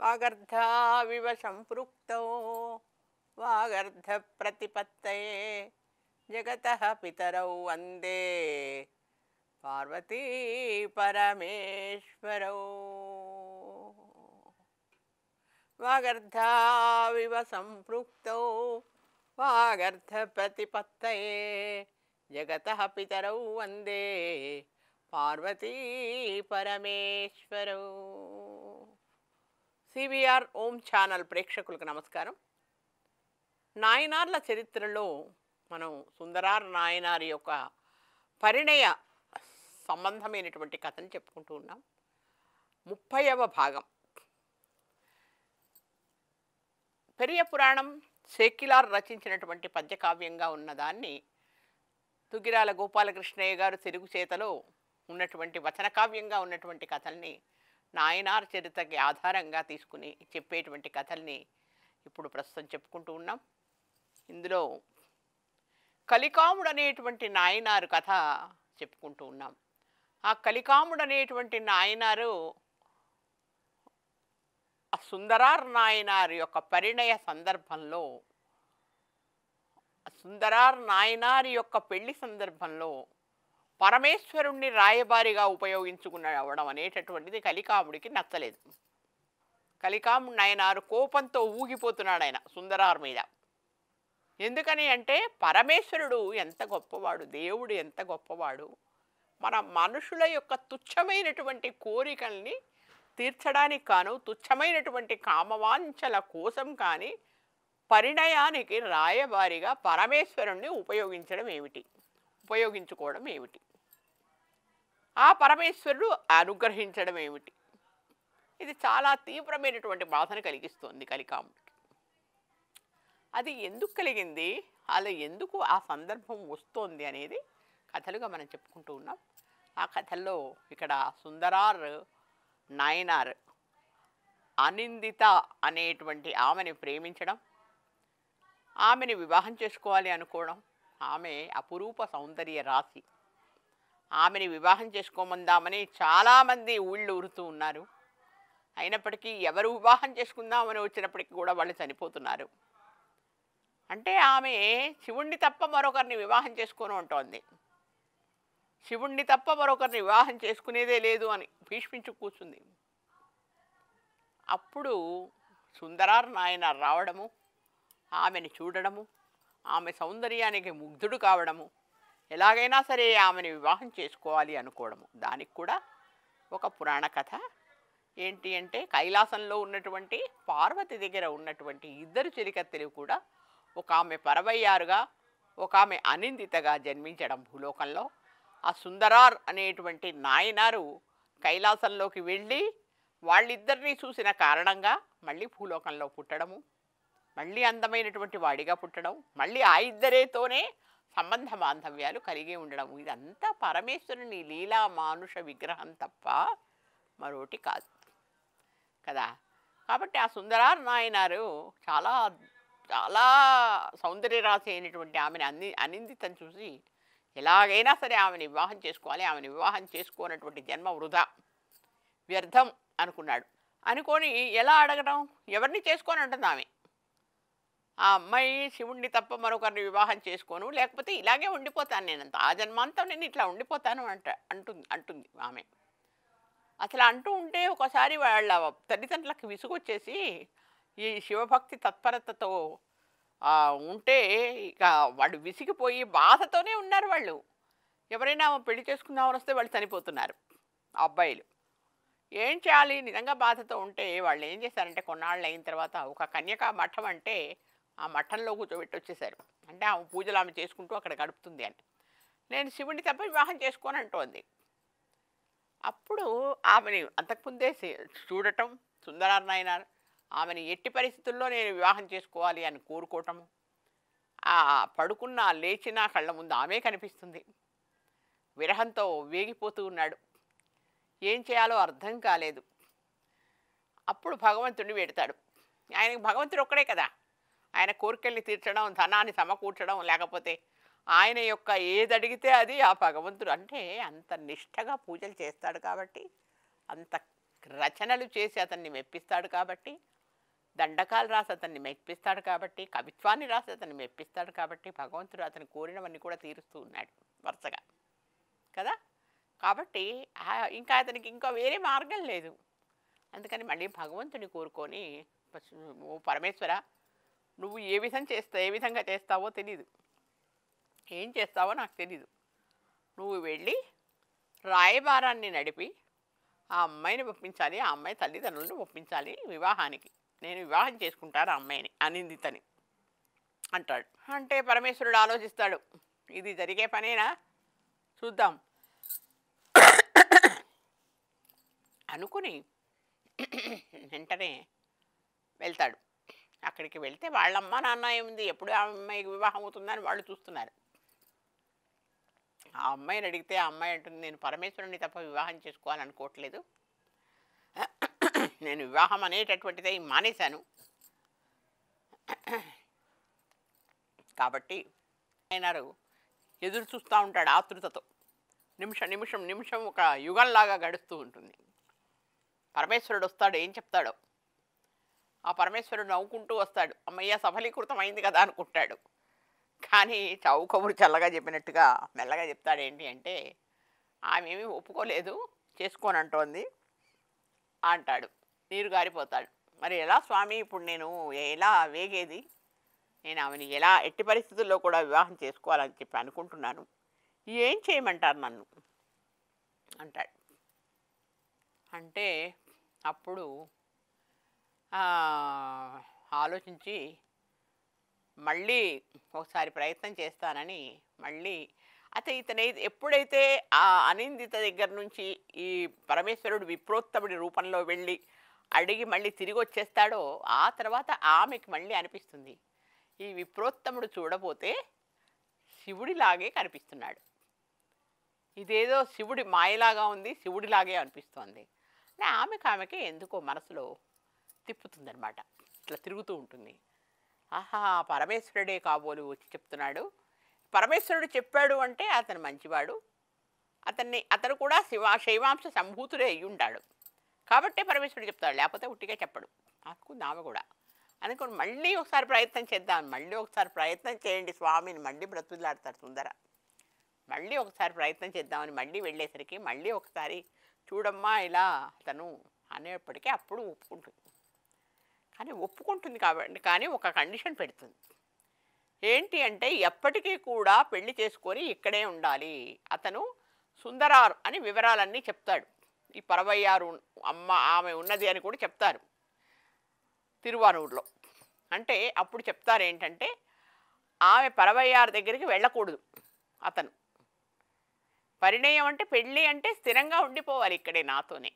వాగర్ధావివ సంపృక్తౌ వాగర్ధప్రతిపత్తయే జగతః పితరౌ వందే పార్వతీ పరమేశ్వరౌ. వాగర్ధావివ సంపృక్తౌ వాగర్ధప్రతిపత్తయే జగతః పితరౌ వందే Parvati పరమేశ్వరౌ. CVR ఓం channel ప్రేక్షకులకు నమస్కారం. నాయనార్ల చరిత్రలో మనం సుందరార్ నాయనార్ యొక్క పరిణయ సంబంధమైనటువంటి కథను చెప్పుకుంటూ ఉన్నాం. 30వ భాగం. పెరియ పురాణం సేకిలార్ రచించినటువంటి పద్యకావ్యంగా ఉన్నదాన్ని తుగిరాల గోపాలకృష్ణయ్య గారు తెలుగు చేతలో ఉన్నటువంటి వచనకావ్యంగా ఉన్నటువంటి కథల్ని నాయనార్ చరిత్రకి ఆధారంగా తీసుకుని చెప్పేటువంటి కథల్ని ఇప్పుడు ప్రస్తుతం చెప్పుకుంటూ ఉన్నాం. ఇందులో కలికాముడు అనేటువంటి నాయనారు కథ చెప్పుకుంటూ ఉన్నాం. ఆ కలికాముడు అనేటువంటి నాయనారు ఆ సుందరార్ నాయనారు యొక్క పరిణయ సందర్భంలో, సుందరార్ నాయనారి యొక్క పెళ్లి సందర్భంలో పరమేశ్వరుణ్ణి రాయబారిగా ఉపయోగించుకునవడం అనేటటువంటిది కలికాముడికి నచ్చలేదు. కలికాముడు నాయనారు కోపంతో ఊగిపోతున్నాడు ఆయన సుందరార్ మీద. ఎందుకని అంటే పరమేశ్వరుడు ఎంత గొప్పవాడు, దేవుడు ఎంత గొప్పవాడు, మన మనుషుల యొక్క తుచ్చమైనటువంటి కోరికల్ని తీర్చడానికి కాను, తుచ్చమైనటువంటి కామవాంఛల కోసం కానీ పరిణయానికి రాయబారిగా పరమేశ్వరుణ్ణి ఉపయోగించుకోవడం ఏమిటి, ఆ పరమేశ్వరుడు అనుగ్రహించడం ఏమిటి? ఇది చాలా తీవ్రమైనటువంటి బాధను కలిగిస్తుంది కలికాముడికి. అది ఎందుకు కలిగింది, అలా ఎందుకు ఆ సందర్భం వస్తోంది అనేది కథలుగా మనం చెప్పుకుంటూ ఉన్నాం. ఆ కథల్లో ఇక్కడ సుందరార్ నాయనార్ అనిందిత అనేటువంటి ఆమెని ప్రేమించడం, ఆమెని వివాహం చేసుకోవాలి అనుకోవడం. ఆమె అపురూప సౌందర్య రాశి. ఆమెని వివాహం చేసుకోమందామని చాలామంది ఊళ్ళు ఊరుతూ ఉన్నారు. అయినప్పటికీ ఎవరు వివాహం చేసుకుందామని వచ్చినప్పటికీ కూడా వాళ్ళు చనిపోతున్నారు. అంటే ఆమె శివుణ్ణి తప్ప మరొకరిని వివాహం చేసుకొని ఉంటోంది. శివుణ్ణి తప్ప మరొకరిని వివాహం చేసుకునేదే లేదు అని భీష్మించు కూర్చుంది. అప్పుడు సుందరార్ నాయనార్ రావడము, ఆమెను చూడడము, ఆమె సౌందర్యానికి ముగ్ధుడు కావడము, ఎలాగైనా సరే ఆమెను వివాహం చేసుకోవాలి అనుకోవడము. దానికి కూడా ఒక పురాణ కథ ఏంటి అంటే, కైలాసంలో ఉన్నటువంటి పార్వతి దగ్గర ఉన్నటువంటి ఇద్దరు చెలికత్తెలు కూడా ఒక ఆమె పరవయ్యారుగా, ఒక ఆమె అనిందితగా జన్మించడం భూలోకంలో. ఆ సుందరార్ అనేటువంటి నాయనారు కైలాసంలోకి వెళ్ళి వాళ్ళిద్దరినీ చూసిన కారణంగా మళ్ళీ భూలోకంలో పుట్టడము, మళ్ళీ అందమైనటువంటి వాడిగా పుట్టడం, మళ్ళీ ఆ ఇద్దరేతోనే సంబంధ బాంధవ్యాలు కలిగి ఉండడం. ఇదంతా పరమేశ్వరుని లీలా మానుష విగ్రహం తప్ప మరోటి కాదు కదా. కాబట్టి ఆ సుందరార్ నాయనారు చాలా చాలా సౌందర్యరాశి అయినటువంటి ఆమెను అనిందితం చూసి ఎలాగైనా సరే ఆమెను వివాహం చేసుకోవాలి, ఆమెను వివాహం చేసుకోనటువంటి జన్మ వృధా, వ్యర్థం అనుకున్నాడు. అనుకొని ఎలా అడగడం, ఎవరిని చేసుకొని అంటుంది ఆమె. ఆ అమ్మాయి శివుణ్ణి తప్ప మరొకరిని వివాహం చేసుకోను, లేకపోతే ఇలాగే ఉండిపోతాను, నేనంత ఆ జన్మాంతం నేను ఇట్లా ఉండిపోతాను అంటుంది ఆమె. అసలు అంటూ ఉంటే ఒకసారి వాళ్ళ తల్లిదండ్రులకు విసుగొచ్చేసి ఈ శివభక్తి తత్పరతతో ఉంటే ఇక వాళ్ళు విసిగిపోయి బాధతోనే ఉన్నారు వాళ్ళు. ఎవరైనా పెళ్లి చేసుకుందామని వస్తే వాళ్ళు చనిపోతున్నారు ఆ అబ్బాయిలు. ఏం చేయాలి, నిజంగా బాధతో ఉంటే వాళ్ళు ఏం చేశారంటే కొన్నాళ్ళు అయిన తర్వాత ఒక కన్యకా మఠం అంటే ఆ మఠంలో కూర్చోబెట్టి వచ్చేసారు. అంటే ఆమె పూజలు ఆమె చేసుకుంటూ అక్కడ గడుపుతుంది అని. నేను శివుడిని తప్ప వివాహం చేసుకోని అంటోంది. అప్పుడు ఆమెని అంతకుముందే చూడటం సుందరార్ నాయనార్, ఆమెని ఎట్టి పరిస్థితుల్లో నేను వివాహం చేసుకోవాలి అని కోరుకోవటము, ఆ పడుకున్న లేచినా కళ్ళ ముందు ఆమె కనిపిస్తుంది. విరహంతో వేగిపోతూ ఉన్నాడు. ఏం చేయాలో అర్థం కాలేదు. అప్పుడు భగవంతుడిని పెడతాడు. ఆయనకి భగవంతుడు ఒక్కడే కదా, ఆయన కోరికల్ని తీర్చడం, ధనాన్ని సమకూర్చడం, లేకపోతే ఆయన యొక్క ఏది అడిగితే అది ఆ భగవంతుడు. అంటే అంత నిష్టగా పూజలు చేస్తాడు కాబట్టి, అంత రచనలు చేసి అతన్ని మెప్పిస్తాడు కాబట్టి, దండకాలు రాసి అతన్ని మెప్పిస్తాడు కాబట్టి, కవిత్వాన్ని రాసి అతన్ని మెప్పిస్తాడు కాబట్టి భగవంతుడు అతను కోరినవన్నీ కూడా తీరుస్తూ ఉన్నాడు వరుసగా కదా. కాబట్టి ఇంకా అతనికి ఇంకా వేరే మార్గం లేదు. అందుకని మళ్ళీ భగవంతుని కోరుకొని, ఓ పరమేశ్వర, నువ్వు ఏ విధంగా చేస్తావో తెలీదు, ఏం చేస్తావో నాకు తెలీదు. నువ్వు వెళ్ళి రాయబారాన్ని నడిపి ఆ అమ్మాయిని ఒప్పించాలి, ఆ అమ్మాయి తల్లిదండ్రులను ఒప్పించాలి వివాహానికి. నేను వివాహం చేసుకుంటాను ఆ అమ్మాయిని, అనిందితని అంటాడు. అంటే పరమేశ్వరుడు ఆలోచిస్తాడు, ఇది జరిగే పనేనా, చూద్దాం అనుకుని వెంటనే వెళ్తాడు. అక్కడికి వెళ్తే వాళ్ళమ్మ నాన్న ఏముంది, ఎప్పుడు ఆ అమ్మాయికి వివాహం అవుతుందని వాళ్ళు చూస్తున్నారు. ఆ అమ్మాయిని అడిగితే ఆ అమ్మాయి అంటుంది, నేను పరమేశ్వరుని తప్ప వివాహం చేసుకోవాలనుకోవట్లేదు, నేను వివాహం అనేటటువంటిదే మానేశాను, కాబట్టి ఆయనారు ఎదురు చూస్తూ ఉంటాడు ఆతృతతో. నిమిషం ఒక యుగంలాగా గడుస్తూ ఉంటుంది. పరమేశ్వరుడు వస్తాడు, ఏం చెప్తాడో. ఆ పరమేశ్వరుడు నవ్వుకుంటూ వస్తాడు, అమ్మయ్య సఫలీకృతం అయింది కదా అనుకుంటాడు. కానీ చావు కబురు చల్లగా చెప్పినట్టుగా మెల్లగా చెప్తాడు. ఏంటి అంటే, ఆమె ఏమీ ఒప్పుకోలేదు, చేసుకోనంటోంది అంటాడు. నీరు గారిపోతాడు. మరి ఎలా స్వామి, ఇప్పుడు నేను ఎలా వేగేది, నేను ఆమెని ఎలా ఎట్టి పరిస్థితుల్లో కూడా వివాహం చేసుకోవాలని చెప్పి అనుకుంటున్నాను, ఏం చేయమంటారు నన్ను అంటాడు. అంటే అప్పుడు ఆలోచించి మళ్ళీ ఒకసారి ప్రయత్నం చేస్తానని మళ్ళీ ఇతను ఎప్పుడైతే ఆ అనిందిత దగ్గర నుంచి ఈ పరమేశ్వరుడు విప్రోత్తముడి రూపంలో వెళ్ళి అడిగి మళ్ళీ తిరిగి వచ్చేస్తాడో, ఆ తర్వాత ఆమెకి మళ్ళీ అనిపిస్తుంది, ఈ విప్రోత్తముడు చూడబోతే శివుడిలాగే కనిపిస్తున్నాడు, ఇదేదో శివుడి మాయలాగా ఉంది, శివుడిలాగే అనిపిస్తోంది. ఆమెకి ఎందుకో మనసులో తిప్పుతుందనమాట, ఇట్లా తిరుగుతూ ఉంటుంది. ఆహా, పరమేశ్వరుడే కాబోలు వచ్చి చెప్తున్నాడు, పరమేశ్వరుడు చెప్పాడు అంటే అతను మంచివాడు, అతను కూడా శైవాంశ సంభూతుడే అయ్యి ఉంటాడు కాబట్టి పరమేశ్వరుడు చెప్తాడు, లేకపోతే ఉట్టిగా చెప్పడు అనుకుంది ఆమె కూడా. అనుకుని మళ్ళీ ఒకసారి ప్రయత్నం చేద్దాం, మళ్ళీ ఒకసారి ప్రయత్నం చేయండి స్వామిని మళ్ళీ బ్రతుకులాడతాడు సుందర. మళ్ళీ ఒకసారి ప్రయత్నం చేద్దామని మళ్ళీ వెళ్ళేసరికి మళ్ళీ ఒకసారి చూడమ్మా ఇలా అతను అనేప్పటికీ అప్పుడు ఒప్పుకుంటుంది కాబట్టి, కానీ ఒక కండిషన్ పెడుతుంది. ఏంటి అంటే, ఎప్పటికీ కూడా పెళ్లి చేసుకొని ఇక్కడే ఉండాలి. అతను సుందరార్ అని వివరాలన్నీ చెప్తాడు. ఈ పరవయ్యారు ఆమె ఉన్నది అని కూడా చెప్తారు తిరువానూరులో. అంటే అప్పుడు చెప్తారు ఏంటంటే, ఆమె పరవయ్యారు దగ్గరికి వెళ్ళకూడదు. అతను పరిణయం అంటే పెళ్ళి అంటే స్థిరంగా ఉండిపోవాలి ఇక్కడే నాతోనే.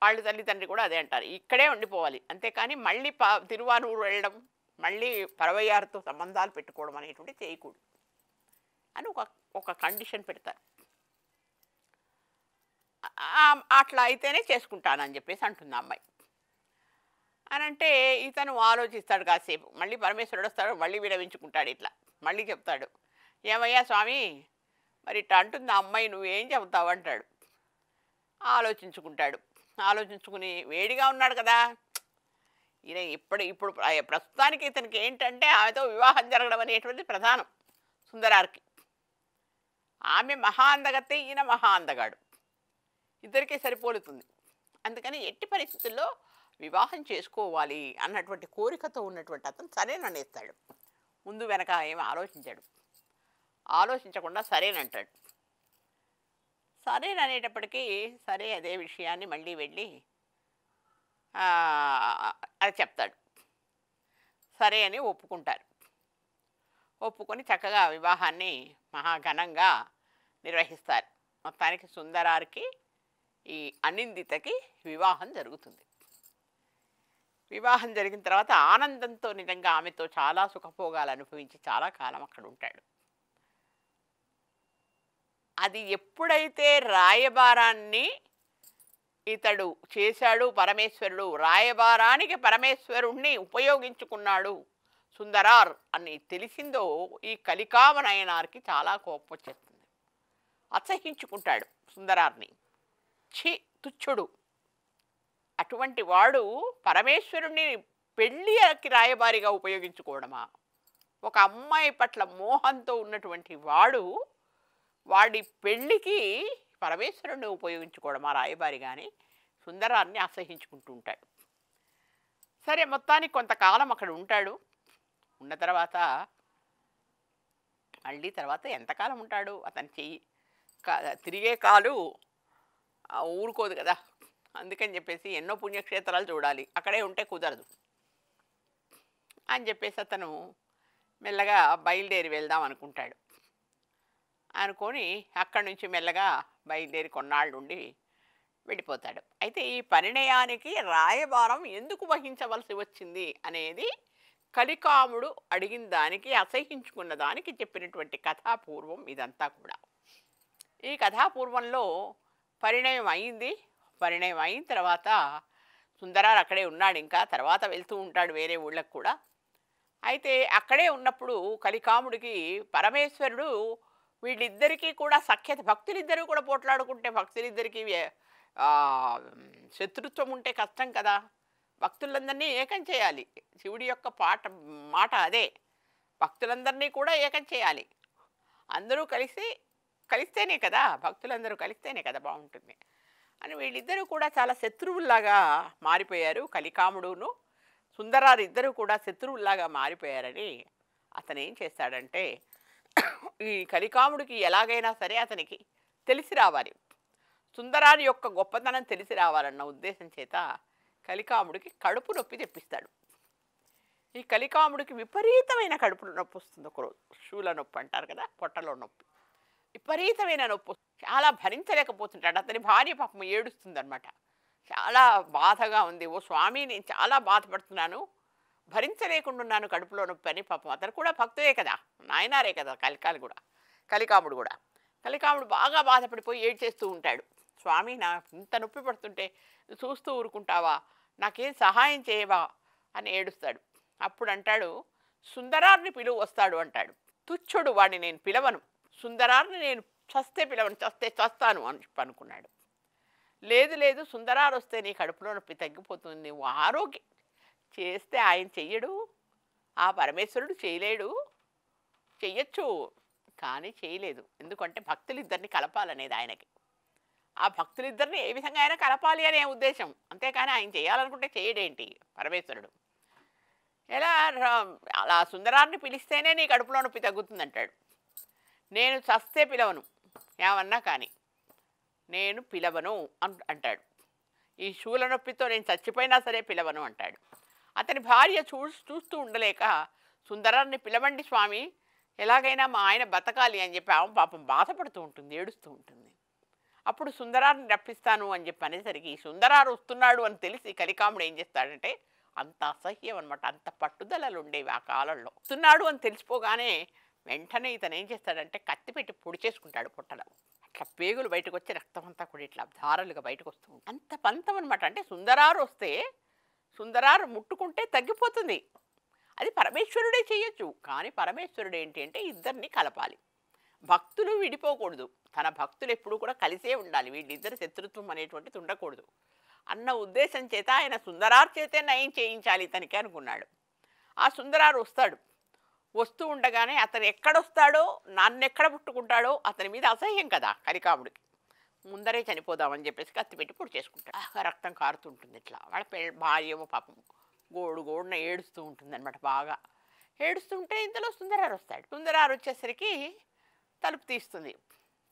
వాళ్ళు తల్లిదండ్రి కూడా అదే అంటారు, ఇక్కడే ఉండిపోవాలి, అంతేకాని మళ్ళీ తిరువానూరు వెళ్ళడం, మళ్ళీ పరవయ్యారుతో సంబంధాలు పెట్టుకోవడం అనేటువంటి చేయకూడదు అని ఒక కండిషన్ పెడతారు. అట్లా అయితేనే చేసుకుంటానని చెప్పేసి అంటుంది అమ్మాయి. అని అంటే ఇతను ఆలోచిస్తాడు కాసేపు, మళ్ళీ పరమేశ్వరుడు వస్తాడు, మళ్ళీ విడవించుకుంటాడు. ఇట్లా మళ్ళీ చెప్తాడు, ఏమయ్యా స్వామి, మరి ఇట్లా అంటుంది ఆ అమ్మాయి, నువ్వేం చెబుతావు అంటాడు. ఆలోచించుకుంటాడు. ఆలోచించుకుని వేడిగా ఉన్నాడు కదా ఈయన, ఇప్పుడు ప్రస్తుతానికి ఇతనికి ఏంటంటే ఆమెతో వివాహం జరగడం అనేటువంటిది ప్రధానం సుందరార్కి. ఆమె మహా అందగత్తే, ఈయన మహా అందగాడు, ఇద్దరికీ సరిపోలుతుంది. అందుకని ఎట్టి పరిస్థితుల్లో వివాహం చేసుకోవాలి అన్నటువంటి కోరికతో ఉన్నటువంటి అతను సరేననేస్తాడు. ముందు వెనక ఏమి ఆలోచించాడు, ఆలోచించకుండా సరేనంటాడు. సరేననేటప్పటికీ సరే అదే విషయాన్ని మళ్ళీ వెళ్ళి అది చెప్తాడు. సరే అని ఒప్పుకుంటారు. ఒప్పుకొని చక్కగా వివాహాన్ని మహాఘనంగా నిర్వహిస్తారు. మొత్తానికి సుందరార్కి ఈ అనిందితకి వివాహం జరుగుతుంది. వివాహం జరిగిన తర్వాత ఆనందంతో నిజంగా ఆమెతో చాలా సుఖభోగాలు అనుభవించి చాలా కాలం అక్కడ ఉంటాడు. అది ఎప్పుడైతే రాయబారాన్ని ఇతడు చేశాడు, పరమేశ్వరుడు రాయబారానికి పరమేశ్వరుణ్ణి ఉపయోగించుకున్నాడు సుందరార్ అని తెలిసిందో, ఈ కలికామనయనార్కి చాలా కోపం వచ్చేస్తుంది. అసహించుకుంటాడు సుందరార్ని. ఛీ, తుచ్చుడు. అటువంటి వాడు పరమేశ్వరుణ్ణి పెళ్ళికి రాయబారిగా ఉపయోగించుకోవడమా? ఒక అమ్మాయి పట్ల మోహంతో ఉన్నటువంటి వాడు వాడి పెళ్ళికి పరమేశ్వరుణ్ణి ఉపయోగించుకోవడమా రాయబారిగాని సుందరాన్ని అసహించుకుంటూ ఉంటాడు. సరే, మొత్తానికి కొంతకాలం అక్కడ ఉంటాడు. ఉన్న తర్వాత మళ్ళీ తర్వాత ఎంతకాలం ఉంటాడు? అతని చెయ్యి తిరిగే కాలు ఊరుకోదు కదా. అందుకని చెప్పేసి ఎన్నో పుణ్యక్షేత్రాలు చూడాలి, అక్కడే ఉంటే కుదరదు అని చెప్పేసి అతను మెల్లగా బయలుదేరి వెళ్దాం అనుకుంటాడు. అనుకొని అక్కడి నుంచి మెల్లగా బయలుదేరి కొన్నాళ్ళు ఉండి వెళ్ళిపోతాడు. అయితే ఈ పరిణయానికి రాయబారం ఎందుకు వహించవలసి వచ్చింది అనేది కలికాముడు అడిగిన దానికి, అసహించుకున్న దానికి చెప్పినటువంటి కథాపూర్వం ఇదంతా కూడా. ఈ కథాపూర్వంలో పరిణయం అయింది. పరిణయం అయిన తర్వాత సుందరార్ అక్కడే ఉన్నాడు. ఇంకా తర్వాత వెళ్తూ ఉంటాడు వేరే ఊళ్ళకు కూడా. అయితే అక్కడే ఉన్నప్పుడు కలికాముడికి పరమేశ్వరుడు వీళ్ళిద్దరికీ కూడా సఖ్యత, భక్తులిద్దరూ కూడా పోట్లాడుకుంటే భక్తులిద్దరికీ శత్రుత్వం ఉంటే కష్టం కదా. భక్తులందరినీ ఏకం చేయాలి. శివుడి యొక్క మాట అదే, భక్తులందరినీ కూడా ఏకం చేయాలి. అందరూ కలిస్తేనే కదా, భక్తులందరూ కలిస్తేనే కదా బాగుంటుంది అని వీళ్ళిద్దరూ కూడా చాలా శత్రువుల్లాగా మారిపోయారు. కలికాముడును సుందరారు ఇద్దరూ కూడా శత్రువుల్లాగా మారిపోయారని అతను ఏం చేస్తాడంటే, ఈ కలికాముడికి ఎలాగైనా సరే అతనికి తెలిసి రావాలి, సుందరారి యొక్క గొప్పతనం తెలిసి రావాలన్న ఉద్దేశం చేత కలికాముడికి కడుపు నొప్పి తెప్పిస్తాడు. ఈ కలికాముడికి విపరీతమైన కడుపు నొప్పి వస్తుంది. ఒకరోజు శూల నొప్పి అంటారు కదా, పొట్టలో నొప్పి, విపరీతమైన నొప్పి, చాలా భరించలేకపోతుంటాడు. అతని భార్య పాపం ఏడుస్తుంది అనమాట. చాలా బాధగా ఉంది, ఓ స్వామి నేను చాలా బాధపడుతున్నాను, భరించలేకుండాను కడుపులో నొప్పి అని. పాపం అతను కూడా భక్తుడే కదా, నాయనారే కదా కలికాముడు కూడా. కలికాముడు బాగా బాధపడిపోయి ఏడ్చేస్తూ ఉంటాడు. స్వామి నా ఇంత నొప్పి పడుతుంటే చూస్తూ ఊరుకుంటావా, నాకేం సహాయం చేయవా అని ఏడుస్తాడు. అప్పుడు అంటాడు, సుందరార్ని పిలువు వస్తాడు అంటాడు. తుచ్చుడు, వాడిని నేను పిలవను, సుందరార్ని నేను చస్తే పిలవను, చస్తే చస్తాను అని అనుకున్నాడు. లేదు లేదు, సుందరారు వస్తే నీ కడుపులో నొప్పి తగ్గిపోతుంది, నువ్వు ఆరోగ్యం చేస్తే ఆయన చెయ్యడు, ఆ పరమేశ్వరుడు చేయలేడు, చెయ్యొచ్చు కానీ చేయలేదు. ఎందుకంటే భక్తులిద్దరిని కలపాలనేది ఆయనకి. ఆ భక్తులిద్దరిని ఏ విధంగా అయినా కలపాలి అనే ఉద్దేశం, అంతేకాని ఆయన చేయాలనుకుంటే చేయడేంటి పరమేశ్వరుడు. ఎలా అలా సుందరాన్ని పిలిస్తేనే నీ కడుపులో నొప్పి తగ్గుతుందంటాడు. నేను చస్తే పిలవను, ఏమన్నా కానీ నేను పిలవను అంటాడు. ఈ శూల నొప్పితో నేను చచ్చిపోయినా సరే పిలవను అంటాడు. అతని భార్య చూస్తూ ఉండలేక, సుందరాన్ని పిలవండి స్వామి, ఎలాగైనా మా ఆయన బతకాలి అని చెప్పి ఆమె పాపం బాధపడుతూ ఉంటుంది, ఏడుస్తూ ఉంటుంది. అప్పుడు సుందరాన్ని రప్పిస్తాను అని చెప్పి అనేసరికి సుందరారు వస్తున్నాడు అని తెలిసి కలికాముడు ఏం చేస్తాడంటే, అంత అసహ్యం అనమాట, అంత పట్టుదలలు ఉండేవి ఆ కాలంలో. వస్తున్నాడు అని తెలిసిపోగానే వెంటనే ఇతను ఏం చేస్తాడంటే కత్తి పెట్టి పొడి చేసుకుంటాడు పొట్టలో. అట్లా పేగులు బయటకు వచ్చి రక్తం అంతా కూడా ఇట్లా ధారలుగా బయటకు వస్తూ ఉంటుంది. అంత పంతం అనమాట. అంటే సుందరారు వస్తే, సుందరారు ముట్టుకుంటే తగ్గిపోతుంది. అది పరమేశ్వరుడే చేయొచ్చు, కానీ పరమేశ్వరుడు ఏంటి అంటే ఇద్దరిని కలపాలి, భక్తులు విడిపోకూడదు, తన భక్తులు ఎప్పుడు కూడా కలిసే ఉండాలి, వీళ్ళిద్దరు శత్రుత్వం అనేటువంటిది ఉండకూడదు అన్న ఉద్దేశం చేత ఆయన సుందరారు చేతే నయం చేయించాలి ఇతనికి అనుకున్నాడు. ఆ సుందరారు వస్తాడు. వస్తూ ఉండగానే అతను ఎక్కడొస్తాడో, నన్నెక్కడ పుట్టుకుంటాడో అతని మీద అసహ్యం కదా కలికాముడికి. ముందరే చనిపోదామని చెప్పేసి కత్తి పెట్టి పొడి చేసుకుంటాడు. రక్తం కారుతుంటుంది. ఇట్లా వాళ్ళ భార్యేమో పాపం గోడున ఏడుస్తూ ఉంటుంది అనమాట. బాగా ఏడుస్తుంటే ఇంతలో సుందరారు వస్తాడు. సుందరారు వచ్చేసరికి తలుపు తీస్తుంది.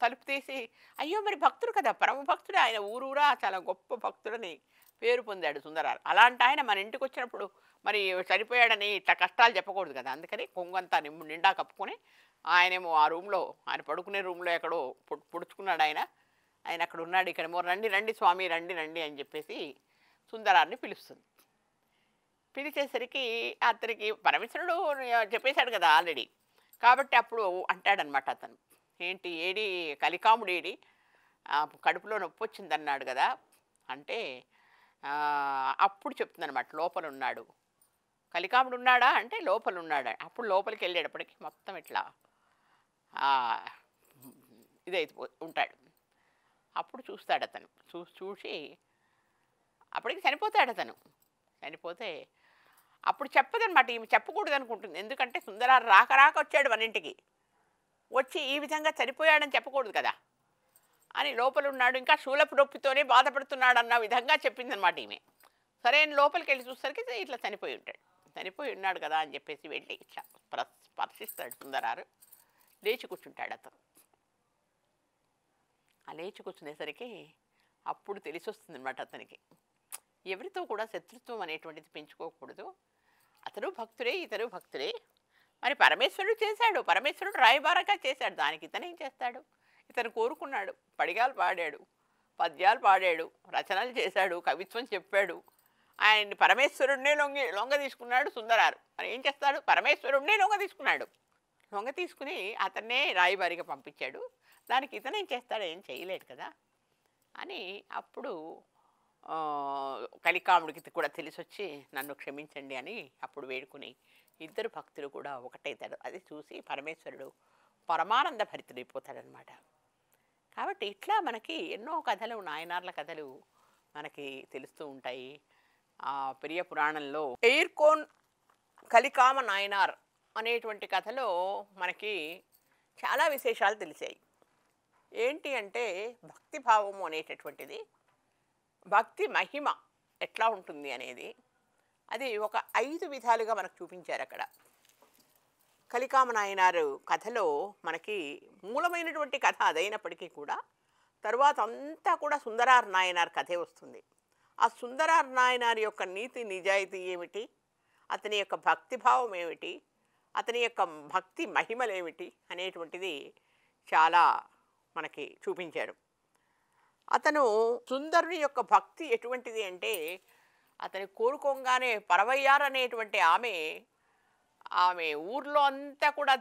తలుపు తీసి, అయ్యో మరి భక్తుడు కదా, పరమ భక్తుడు ఆయన, ఊరూరా చాలా గొప్ప భక్తుడని పేరు పొందాడు సుందరారు. అలాంటి ఆయన మన ఇంటికి వచ్చినప్పుడు మరి చనిపోయాడని ఇట్లా కష్టాలు చెప్పకూడదు కదా. అందుకని కొంగంతా నిండా కప్పుకొని ఆయనేమో ఆ రూమ్లో, ఆయన పడుకునే రూమ్లో ఎక్కడో పొడుచుకున్నాడు ఆయన అక్కడ ఉన్నాడు. ఇక్కడేమో రండి రండి స్వామి రండి రండి అని చెప్పేసి సుందరాన్ని పిలుస్తుంది. పిలిచేసరికి అతనికి పరమేశ్వరుడు చెప్పేశాడు కదా ఆల్రెడీ. కాబట్టి అప్పుడు అంటాడనమాట అతను, ఏంటి ఏడి కలికాముడు ఏడి, కడుపులో నొప్పి వచ్చిందన్నాడు కదా అంటే, అప్పుడు చెప్తుందనమాట లోపల ఉన్నాడు. కలికాముడు ఉన్నాడా అంటే లోపల ఉన్నాడా. అప్పుడు లోపలికి వెళ్ళేటప్పటికి మొత్తం ఇట్లా ఇదైతే ఉంటాడు. అప్పుడు చూస్తాడు అతను. చూసి అప్పటికి చనిపోతాడు అతను. చనిపోతే అప్పుడు చెప్పదనమాట. ఈమె చెప్పకూడదు అనుకుంటుంది. ఎందుకంటే సుందరారు రాక రాక వచ్చాడు మన ఇంటికి. వచ్చి ఈ విధంగా చనిపోయాడని చెప్పకూడదు కదా అని లోపలున్నాడు. ఇంకా శూలపు నొప్పితోనే బాధపడుతున్నాడన్న విధంగా చెప్పిందనమాట ఈమె. సరే అని లోపలికి వెళ్ళి చూసరికి ఇట్లా చనిపోయి ఉంటాడు. చనిపోయి ఉన్నాడు కదా అని చెప్పేసి వెళ్ళి ఇట్లా స్పర్శిస్తాడు సుందరారు. లేచి కూర్చుంటాడు అతను. ఆ లేచి కూర్చునేసరికి అప్పుడు తెలిసి వస్తుంది అనమాట అతనికి. ఎవరితో కూడా శత్రుత్వం అనేటువంటిది పెంచుకోకూడదు. అతను భక్తుడే, ఇతను భక్తుడే. మరి పరమేశ్వరుడు చేశాడు, పరమేశ్వరుడు రాయబారంగా చేశాడు. దానికి ఇతను ఏం చేస్తాడు? ఇతను కోరుకున్నాడు, పడిగాలు పాడాడు, పద్యాలు పాడాడు, రచనలు చేశాడు, కవిత్వం చెప్పాడు. ఆయన్ని పరమేశ్వరుడినే లొంగ తీసుకున్నాడు సుందరారు. మరి ఏం చేస్తాడు? పరమేశ్వరుడినే లొంగ తీసుకున్నాడు. లొంగ తీసుకుని అతన్నే రాయబారిగా పంపించాడు. దానికి ఇతను ఏం చేస్తాడు? ఏం చేయలేడు కదా అని అప్పుడు కలికాముడికి కూడా తెలిసొచ్చి నన్ను క్షమించండి అని అప్పుడు వేడుకుని ఇద్దరు భక్తులు కూడా ఒకటైతాడు. అది చూసి పరమేశ్వరుడు పరమానంద భరితుడైపోతాడనమాట. కాబట్టి ఇట్లా మనకి ఎన్నో కథలు, నాయనార్ల కథలు మనకి తెలుస్తూ ఉంటాయి. పెరియ పురాణంలో ఎయిర్కోన్ కలికామ నాయనార్ అనేటువంటి కథలో మనకి చాలా విశేషాలు తెలిసాయి. ఏంటి అంటే భక్తిభావము అనేటటువంటిది, భక్తి మహిమ ఎట్లా ఉంటుంది అనేది అది ఒక 5 విధాలుగా మనకు చూపించారు అక్కడ. కలికామ నాయనారు కథలో మనకి మూలమైనటువంటి కథ అదైనప్పటికీ కూడా తరువాత అంతా కూడా సుందరార్ నాయనార్ కథే వస్తుంది. ఆ సుందరార్ నాయనార్ యొక్క నీతి నిజాయితీ ఏమిటి, అతని యొక్క భక్తిభావం ఏమిటి, అతని యొక్క భక్తి మహిమలేమిటి అనేటువంటిది చాలా మనకి చూపించాడు. అతను సుందరుని యొక్క భక్తి ఎటువంటిది అంటే అతని కోరుకోగానే పరవయ్యారు అనేటువంటి ఆమె ఊర్లో అంతా కూడా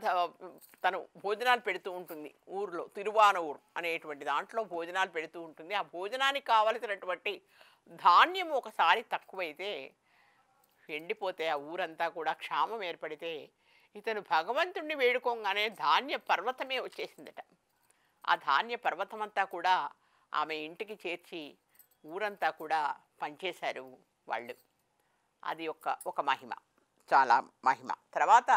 తను భోజనాలు పెడుతూ ఉంటుంది. ఊర్లో తిరువానూరు అనేటువంటి దాంట్లో భోజనాలు పెడుతూ ఉంటుంది. ఆ భోజనానికి కావలసినటువంటి ధాన్యం ఒకసారి తక్కువైతే ఎండిపోతే ఆ ఊరంతా కూడా క్షామం ఏర్పడితే ఇతను భగవంతుణ్ణి వేడుకోగానే ధాన్య పర్వతమే వచ్చేసిందట. ఆ ధాన్య పర్వతం అంతా కూడా ఆమె ఇంటికి చేర్చి ఊరంతా కూడా పనిచేశారు వాళ్ళు. అది ఒక మహిమ, చాలా మహిమ. తర్వాత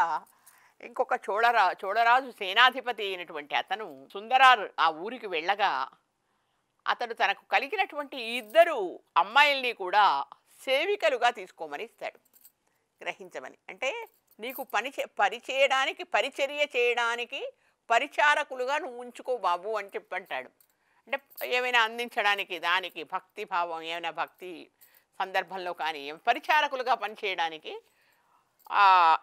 ఇంకొక చోళరాజు సేనాధిపతి అయినటువంటి అతను సుందరారు ఆ ఊరికి వెళ్ళగా అతడు తనకు కలిగినటువంటి 2 అమ్మాయిల్ని కూడా సేవికలుగా తీసుకోమని ఇస్తాడు, గ్రహించమని. అంటే నీకు పరిచర్య చేయడానికి పరిచారకులుగా నువ్వు ఉంచుకో బాబు అని చెప్పంటాడు. అంటే ఏమైనా అందించడానికి, దానికి భక్తిభావం ఏమైనా భక్తి సందర్భంలో కానీ పరిచారకులుగా పనిచేయడానికి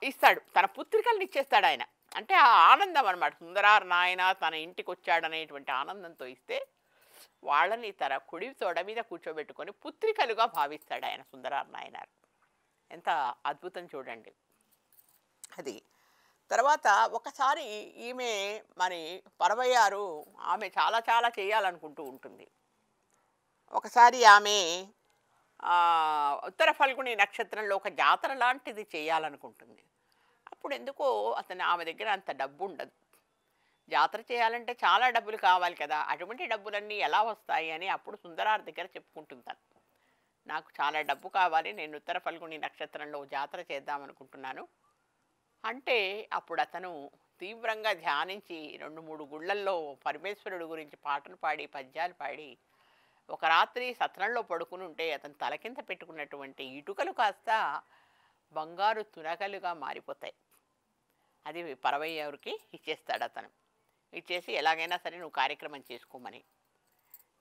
ఇస్తాడు. తన పుత్రికల్ని ఇచ్చేస్తాడు ఆయన. అంటే ఆ ఆనందం అనమాట. సుందరార్ నాయన తన ఇంటికి వచ్చాడనేటువంటి ఆనందంతో ఇస్తే వాళ్ళని తన కుడి తొడ మీద కూర్చోబెట్టుకొని పుత్రికలుగా భావిస్తాడు ఆయన సుందరార్ నాయనారు. ఎంత అద్భుతం చూడండి అది. తర్వాత ఒకసారి ఈమె మరి పరవయ్యారు ఆమె చాలా చాలా చేయాలనుకుంటూ ఉంటుంది. ఒకసారి ఆమె ఉత్తర ఫల్గుని నక్షత్రంలో ఒక జాతర లాంటిది చేయాలనుకుంటుంది. అప్పుడు ఎందుకో ఆమె దగ్గర అంత డబ్బు ఉండదు. జాతర చేయాలంటే చాలా డబ్బులు కావాలి కదా, అటువంటి డబ్బులన్నీ ఎలా వస్తాయి అని అప్పుడు సుందరార్ దగ్గర చెప్పుకుంటుంటాను. నాకు చాలా డబ్బు కావాలి, నేను ఉత్తర ఫల్గుని నక్షత్రంలో జాతర చేద్దామనుకుంటున్నాను అంటే అప్పుడు అతను తీవ్రంగా ధ్యానించి 2-3 గుళ్ళల్లో పరమేశ్వరుడు గురించి పాటలు పాడి పద్యాలు పాడి ఒక రాత్రి సత్రంలో పడుకుని ఉంటే అతను తలకింద పెట్టుకున్నటువంటి ఇటుకలు కాస్త బంగారు తునకలుగా మారిపోతాయి. అది పరవయ్యకి ఇచ్చేస్తాడు అతను. ఇచ్చేసి ఎలాగైనా సరే నువ్వు కార్యక్రమం చేసుకోమని.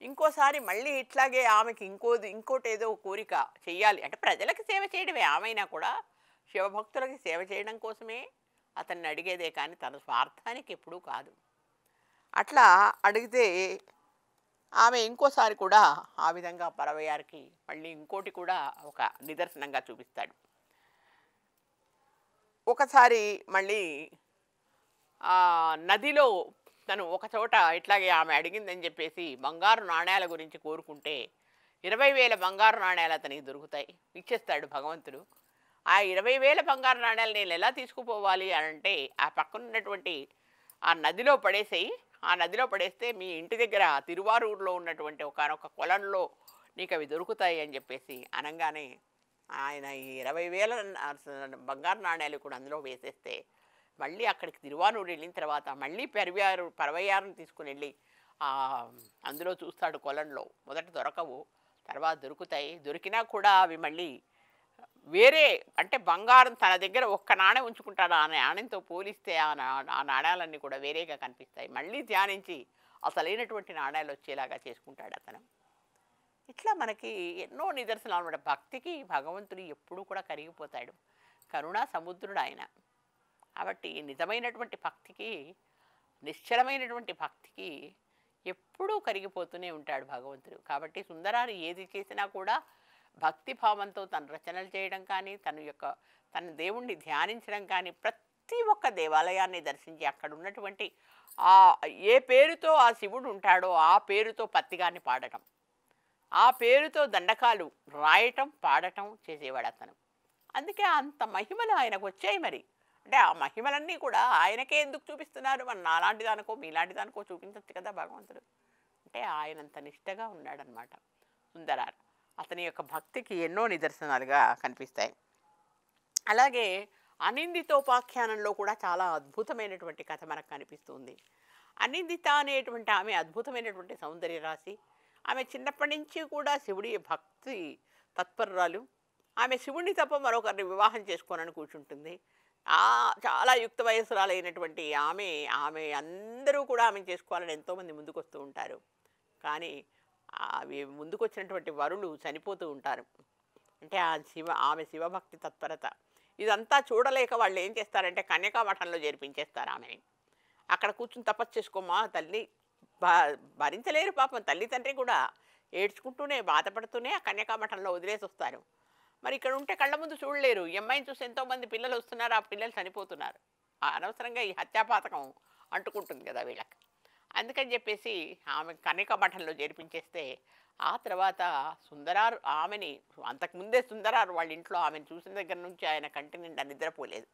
ఇంకోసారి మళ్ళీ ఇట్లాగే ఆమెకి ఇంకోటి ఏదో కోరిక చెయ్యాలి అంటే ప్రజలకు సేవ చేయడమే. ఆమెనా కూడా శివభక్తులకి సేవ చేయడం కోసమే అతన్ని అడిగేదే కానీ తన స్వార్థానికి ఎప్పుడూ కాదు. అట్లా అడిగితే ఆమె ఇంకోసారి కూడా ఆ విధంగా పరవయ్యారికి మళ్ళీ ఇంకోటి కూడా ఒక నిదర్శనంగా చూపిస్తాడు. ఒకసారి మళ్ళీ నదిలో తను ఒక చోట ఇట్లాగే ఆమె అడిగిందని చెప్పేసి బంగారు నాణ్యాల గురించి కోరుకుంటే 20,000 బంగారు నాణ్యాలు అతనికి దొరుకుతాయి, ఇచ్చేస్తాడు భగవంతుడు. ఆ 20,000 బంగారు నాణ్యాలు నేను ఎలా తీసుకుపోవాలి అని అంటే ఆ పక్కన ఉన్నటువంటి ఆ నదిలో పడేసేయి, ఆ నదిలో పడేస్తే మీ ఇంటి దగ్గర తిరువారూరులో ఉన్నటువంటి ఒకానొక కొలంలో నీకు అవి దొరుకుతాయి అని చెప్పేసి అనంగానే ఆయన ఈ 20,000 బంగారు నాణేలు కూడా అందులో వేసేస్తే మళ్ళీ అక్కడికి తిరువారూరు వెళ్ళిన తర్వాత మళ్ళీ పరవయ్యారుని తీసుకుని వెళ్ళి ఆ, అందులో చూస్తాడు కొలంలో. మొదట దొరకవు, తర్వాత దొరుకుతాయి. దొరికినా కూడా అవి మళ్ళీ వేరే, అంటే బంగారం తన దగ్గర ఒక్క నాణెం ఉంచుకుంటాడు, ఆ నాణ్యంతో పోలిస్తే ఆ నాణ్యాలన్నీ కూడా వేరేగా కనిపిస్తాయి. మళ్ళీ ధ్యానించి అసలైనటువంటి నాణ్యాలు వచ్చేలాగా చేసుకుంటాడు అతను. ఇట్లా మనకి ఎన్నో నిదర్శనాలు అన్నమాట. భక్తికి భగవంతుడు ఎప్పుడూ కూడా కరిగిపోతాడు. కరుణా సముద్రుడు ఆయన. కాబట్టి నిజమైనటువంటి భక్తికి, నిశ్చలమైనటువంటి భక్తికి ఎప్పుడూ కరిగిపోతూనే ఉంటాడు భగవంతుడు. కాబట్టి సుందరారు ఏది చేసినా కూడా భక్తి భావంతో తన రచనలు చేయడం కానీ, తన దేవుణ్ణి ధ్యానించడం కానీ, ప్రతి ఒక్క దేవాలయాన్ని దర్శించి అక్కడ ఉన్నటువంటి ఆ ఏ పేరుతో ఆ శివుడు ఉంటాడో ఆ పేరుతో పత్తిగాన్ని పాడటం, ఆ పేరుతో దండకాలు రాయటం, పాడటం చేసేవాడు అతను. అందుకే అంత మహిమలు ఆయనకు వచ్చాయి. మరి అంటే ఆ మహిమలన్నీ కూడా ఆయనకే ఎందుకు చూపిస్తున్నారు? మన నాలాంటి దానికో మీలాంటి దానికో చూపించచ్చు కదా భగవంతుడు. అంటే ఆయనంత నిష్టగా ఉన్నాడనమాట సుందరార్. అతని యొక్క భక్తికి ఎన్నో నిదర్శనాలుగా కనిపిస్తాయి. అలాగే అనిందితోపాఖ్యానంలో కూడా చాలా అద్భుతమైనటువంటి కథ మనకు కనిపిస్తుంది. అనిందిత అనేటువంటి ఆమె అద్భుతమైనటువంటి సౌందర్య రాశి. ఆమె చిన్నప్పటి నుంచి కూడా శివుడి భక్తి తత్పరురాలు. ఆమె శివుడిని తప్ప మరొకరిని వివాహం చేసుకోనని కూర్చుంటుంది. చాలా యుక్త వయస్సురాలైనటువంటి ఆమె అందరూ కూడా ఆమెను చేసుకోవాలని ఎంతోమంది ముందుకు వస్తూ ఉంటారు. కానీ అవి ముందుకు వచ్చినటువంటి వరులు చనిపోతూ ఉంటారు. అంటే ఆమె శివభక్తి తత్పరత ఇదంతా చూడలేక వాళ్ళు ఏం చేస్తారంటే కన్యకా మఠంలో చేర్పించేస్తారు ఆమెని. అక్కడ కూర్చుని తపస్సు చేసుకోమా తల్లి, భరించలేరు పాపం. తల్లి తండ్రి కూడా ఏడ్చుకుంటూనే బాధపడుతూనే ఆ కన్యకా మఠంలో వదిలేసి వస్తారు. మరి ఇక్కడ ఉంటే కళ్ళ ముందు చూడలేరు. ఈ అమ్మాయిని చూసి ఎంతోమంది పిల్లలు వస్తున్నారు, ఆ పిల్లలు చనిపోతున్నారు. అనవసరంగా ఈ హత్యాపాతకం అంటుకుంటుంది కదా వీళ్ళకి. అందుకని చెప్పేసి ఆమె కన్యకా మఠంలో చేర్పించేస్తే ఆ తర్వాత సుందరారు ఆమెని, అంతకుముందే సుందరారు వాళ్ళ ఇంట్లో ఆమెను చూసిన దగ్గర నుంచి ఆయన కంటి నిండా నిద్రపోలేదు.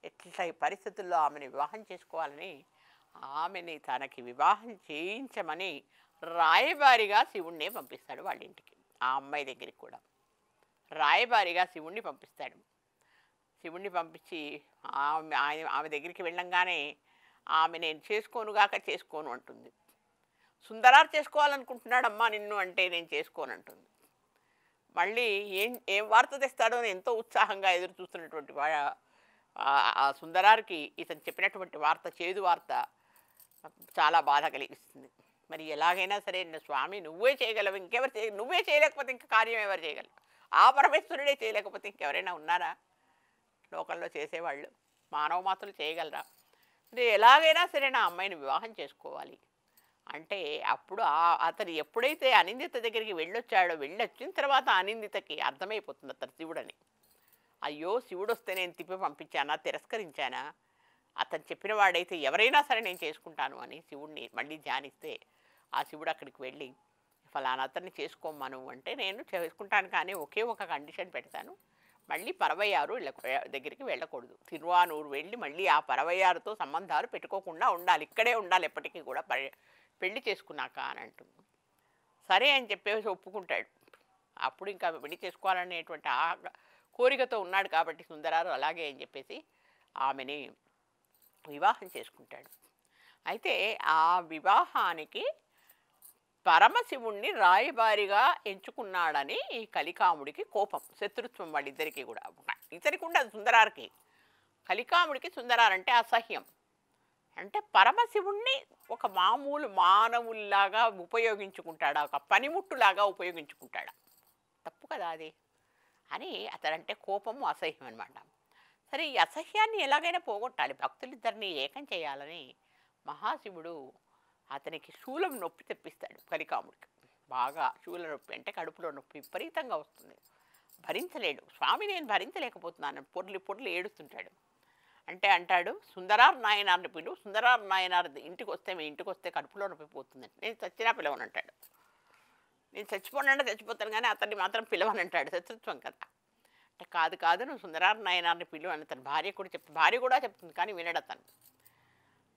ఎట్లా ఈ పరిస్థితుల్లో ఆమెను వివాహం చేసుకోవాలని ఆమెని తనకి వివాహం చేయించమని రాయబారిగా శివుణ్ణే పంపిస్తాడు వాళ్ళ ఇంటికి. ఆ అమ్మాయి దగ్గరికి కూడా రాయబారిగా శివుణ్ణి పంపిస్తాడు. శివుణ్ణి పంపించి ఆమె దగ్గరికి వెళ్ళంగానే ఆమె నేను చేసుకోనుగాక చేసుకోను అంటుంది. సుందరారు చేసుకోవాలనుకుంటున్నాడమ్మా నిన్ను అంటే నేను చేసుకోను అంటుంది. మళ్ళీ ఏం వార్త తెస్తాడో అని ఎంతో ఉత్సాహంగా ఎదురు చూస్తున్నటువంటి ఆ సుందరారికి ఇతను చెప్పినటువంటి వార్త, చేదు వార్త చాలా బాధ కలిగిస్తుంది. మరి ఎలాగైనా సరే స్వామి నువ్వే చేయగలవు, ఇంకెవరు నువ్వే చేయలేకపోతే ఇంకా కార్యం ఎవరు చేయగలరు? ఆ పరమేశ్వరుడే చేయలేకపోతే ఇంకెవరైనా ఉన్నారా లోకంలో చేసేవాళ్ళు? మానవ మాతలు చేయగలరా? అంటే ఎలాగైనా సరే నా అమ్మాయిని వివాహం చేసుకోవాలి అంటే అప్పుడు అతను ఎప్పుడైతే అనిందిత దగ్గరికి వెళ్ళొచ్చిన తర్వాత అనిందితకి అర్థమైపోతుంది అతను శివుడని. అయ్యో శివుడు వస్తే నేను తిప్పి పంపించానా, తిరస్కరించానా? అతను చెప్పిన వాడైతే ఎవరైనా సరే నేను చేసుకుంటాను అని శివుడిని మళ్ళీ ధ్యానిస్తే ఆ శివుడు అక్కడికి వెళ్ళి ఫలానా అతన్ని చేసుకోమను అంటే నేను చేసుకుంటాను, కానీ ఒకే ఒక కండిషన్ పెడతాను, మళ్ళీ పరవయ్యారు దగ్గరికి వెళ్ళకూడదు. తిరువానూరు వెళ్ళి మళ్ళీ ఆ పరవయ్యారుతో సంబంధాలు పెట్టుకోకుండా ఉండాలి, ఇక్కడే ఉండాలి ఎప్పటికీ కూడా పెళ్లి చేసుకున్నాక అని అంటుంది. సరే అని చెప్పేసి ఒప్పుకుంటాడు. అప్పుడు ఇంకా పెళ్లి చేసుకోవాలనేటువంటి ఆ కోరికతో ఉన్నాడు కాబట్టి సుందరారు అలాగే అని చెప్పేసి ఆమెని వివాహం చేసుకుంటాడు. అయితే ఆ వివాహానికి పరమశివుణ్ణి రాయబారిగా ఎంచుకున్నాడని ఈ కలికాముడికి కోపం, శత్రుత్వం వాళ్ళిద్దరికీ కూడా. ఇతనికి ఉండదు సుందరారికి, కలికాముడికి సుందరారంటే అసహ్యం. అంటే పరమశివుణ్ణి ఒక మామూలు మానవుల్లాగా ఉపయోగించుకుంటాడా, ఒక పనిముట్టులాగా ఉపయోగించుకుంటాడా? తప్పు కదా అది అని అతడంటే కోపము, అసహ్యం అనమాట. సరే ఈ అసహ్యాన్ని ఎలాగైనా పోగొట్టాలి, భక్తులిద్దరిని ఏకం చేయాలని మహాశివుడు అతనికి శూలం నొప్పి తెప్పిస్తాడు కలికాముడికి. బాగా శూల నొప్పి అంటే కడుపులో నొప్పి విపరీతంగా వస్తుంది, భరించలేడు. స్వామి నేను భరించలేకపోతున్నాను, పొర్లి ఏడుస్తుంటాడు. అంటే అంటాడు సుందరార్ నాయనార్ని పిలువు, సుందరార్ నాయనార్ ఇంటికి వస్తే మీ ఇంటికి వస్తే కడుపులో నొప్పి పోతుందండి, నేను చచ్చినా పిలవను అంటాడు. నేను చచ్చిపోనంటే చచ్చిపోతాను కానీ అతన్ని మాత్రం పిలవని అంటాడు, శత్రుత్వం కదా. అంటే కాదు నువ్వు సుందరార్ నాయనార్ని పిలువు అని తన భార్య కూడా భార్య కూడా చెప్తుంది, కానీ వినడు అతను.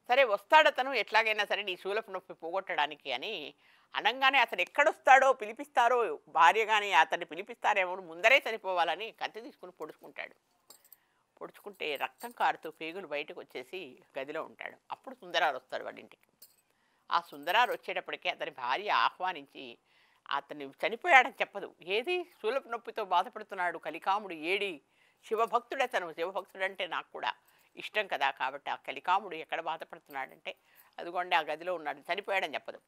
సరే వస్తాడతను ఎట్లాగైనా సరే నీ శూలపు నొప్పి పోగొట్టడానికి అని అనంగానే అతను ఎక్కడొస్తాడో పిలిపిస్తారో భార్య కానీ అతన్ని పిలిపిస్తారేమో ముందరే చనిపోవాలని కత్తి తీసుకుని పొడుచుకుంటాడు. పొడుచుకుంటే రక్తం కారుతూ పేగులు బయటకు వచ్చేసి గదిలో ఉంటాడు. అప్పుడు సుందరారు వస్తాడు వాళ్ళ ఇంటికి. ఆ సుందరారు వచ్చేటప్పటికే అతని భార్య ఆహ్వానించి అతన్ని చనిపోయాడని చెప్పదు. ఏది శూలపు నొప్పితో బాధపడుతున్నాడు కలికాముడు ఏడి, శివభక్తుడు అతను. శివభక్తుడంటే నాకు కూడా ఇష్టం కదా, కాబట్టి ఆ కలికాముడు ఎక్కడ బాధపడుతున్నాడంటే అదిగోండి ఆ గదిలో ఉన్నాడు, చనిపోయాడని చెప్పదు.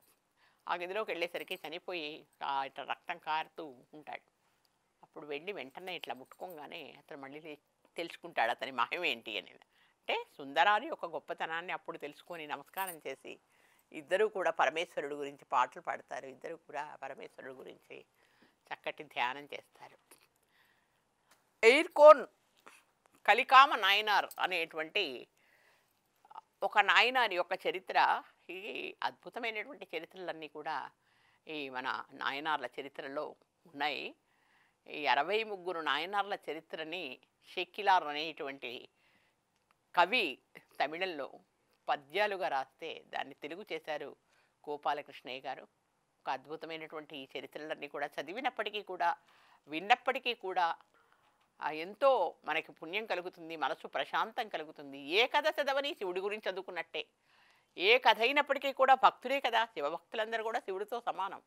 ఆ గదిలోకి వెళ్ళేసరికి చనిపోయి ఇట్లా రక్తం కారుతూ ఉంటాడు. అప్పుడు వెళ్ళి వెంటనే ఇట్లా ముట్టుకోగానే అతను మళ్ళీ తెలుసుకుంటాడు అతని మహిమ ఏంటి అని. అంటే సుందరారి యొక్క గొప్పతనాన్ని అప్పుడు తెలుసుకొని నమస్కారం చేసి ఇద్దరూ కూడా పరమేశ్వరుడు గురించి పాటలు పాడతారు. ఇద్దరు కూడా పరమేశ్వరుడు గురించి చక్కటి ధ్యానం చేస్తారు. ఎయిర్కోన్ కలికామ నాయనార్ అనేటువంటి ఒక నాయనారి యొక్క చరిత్ర, ఈ అద్భుతమైనటువంటి చరిత్రలన్నీ కూడా ఈ మన నాయనార్ల చరిత్రలో ఉన్నాయి. ఈ 63 నాయనార్ల చరిత్రని షెక్కిలార్ అనేటువంటి కవి తమిళంలో పద్యాలుగా రాస్తే దాన్ని తెలుగు చేశారు గోపాలకృష్ణయ్య గారు. ఒక అద్భుతమైనటువంటి ఈ చరిత్రలన్నీ కూడా చదివినప్పటికీ కూడా విన్నప్పటికీ కూడా ఎంతో మనకి పుణ్యం కలుగుతుంది, మనసు ప్రశాంతం కలుగుతుంది. ఏ కథ చదవని శివుడి గురించి చదువుకున్నట్టే. ఏ కథ అయినప్పటికీ కూడా భక్తుడే కదా, శివభక్తులందరూ కూడా శివుడితో సమానం.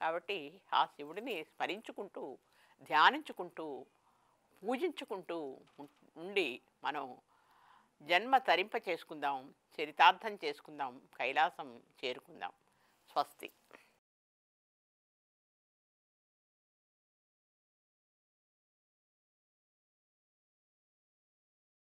కాబట్టి ఆ శివుడిని స్మరించుకుంటూ ధ్యానించుకుంటూ పూజించుకుంటూ ఉండి మనం జన్మ తరింప చేసుకుందాం, చరితార్థం చేసుకుందాం, కైలాసం చేరుకుందాం. స్వస్తి.